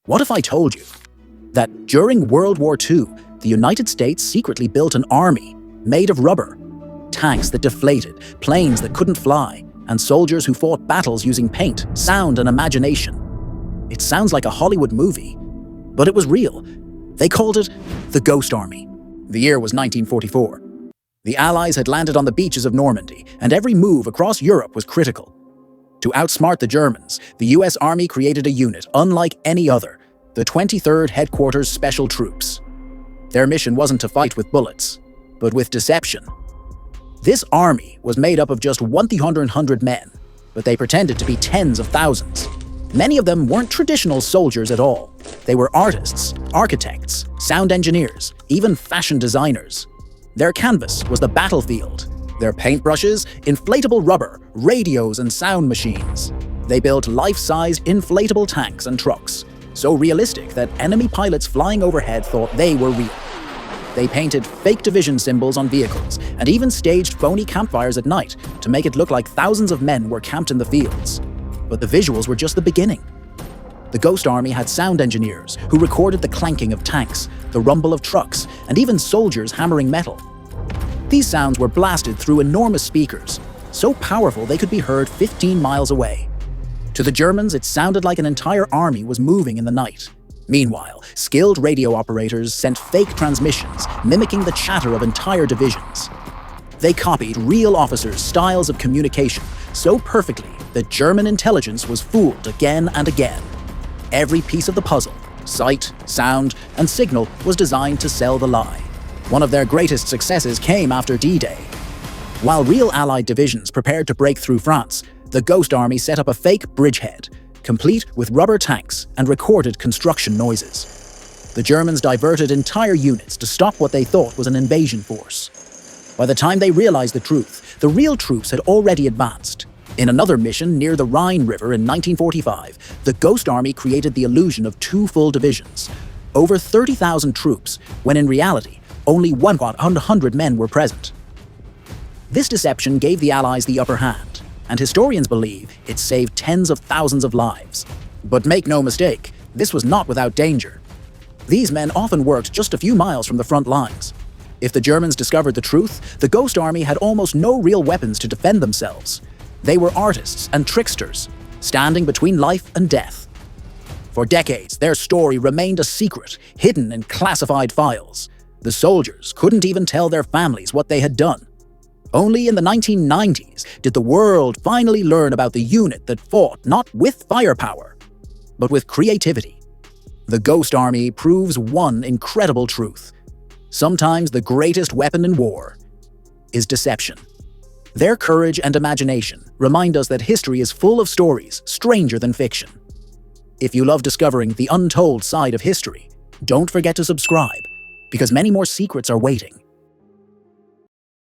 What if I told you that during World War II, the United States secretly built an army made of rubber? Tanks that deflated, planes that couldn't fly, and soldiers who fought battles using paint, sound, and imagination. It sounds like a Hollywood movie, but it was real. They called it the Ghost Army. The year was 1944. The Allies had landed on the beaches of Normandy, and every move across Europe was critical. To outsmart the Germans, the US Army created a unit unlike any other, the 23rd Headquarters Special Troops. Their mission wasn't to fight with bullets, but with deception. This army was made up of just 100 men, but they pretended to be tens of thousands. Many of them weren't traditional soldiers at all. They were artists, architects, sound engineers, even fashion designers. Their canvas was the battlefield. Their paintbrushes, inflatable rubber, radios, and sound machines. They built life-sized inflatable tanks and trucks, so realistic that enemy pilots flying overhead thought they were real. They painted fake division symbols on vehicles and even staged phony campfires at night to make it look like thousands of men were camped in the fields. But the visuals were just the beginning. The Ghost Army had sound engineers who recorded the clanking of tanks, the rumble of trucks, and even soldiers hammering metal. These sounds were blasted through enormous speakers, so powerful they could be heard 15 miles away. To the Germans, it sounded like an entire army was moving in the night. Meanwhile, skilled radio operators sent fake transmissions, mimicking the chatter of entire divisions. They copied real officers' styles of communication so perfectly that German intelligence was fooled again and again. Every piece of the puzzle, sight, sound, and signal was designed to sell the lie. One of their greatest successes came after D-Day. While real Allied divisions prepared to break through France, the Ghost Army set up a fake bridgehead, complete with rubber tanks and recorded construction noises. The Germans diverted entire units to stop what they thought was an invasion force. By the time they realized the truth, the real troops had already advanced. In another mission near the Rhine River in 1945, the Ghost Army created the illusion of 2 full divisions, over 30,000 troops, when in reality, only 100 men were present. This deception gave the Allies the upper hand, and historians believe it saved tens of thousands of lives. But make no mistake, this was not without danger. These men often worked just a few miles from the front lines. If the Germans discovered the truth, the Ghost Army had almost no real weapons to defend themselves. They were artists and tricksters, standing between life and death. For decades, their story remained a secret, hidden in classified files. The soldiers couldn't even tell their families what they had done. Only in the 1990s did the world finally learn about the unit that fought not with firepower, but with creativity. The Ghost Army proves one incredible truth. Sometimes the greatest weapon in war is deception. Their courage and imagination remind us that history is full of stories stranger than fiction. If you love discovering the untold side of history, don't forget to subscribe, because many more secrets are waiting.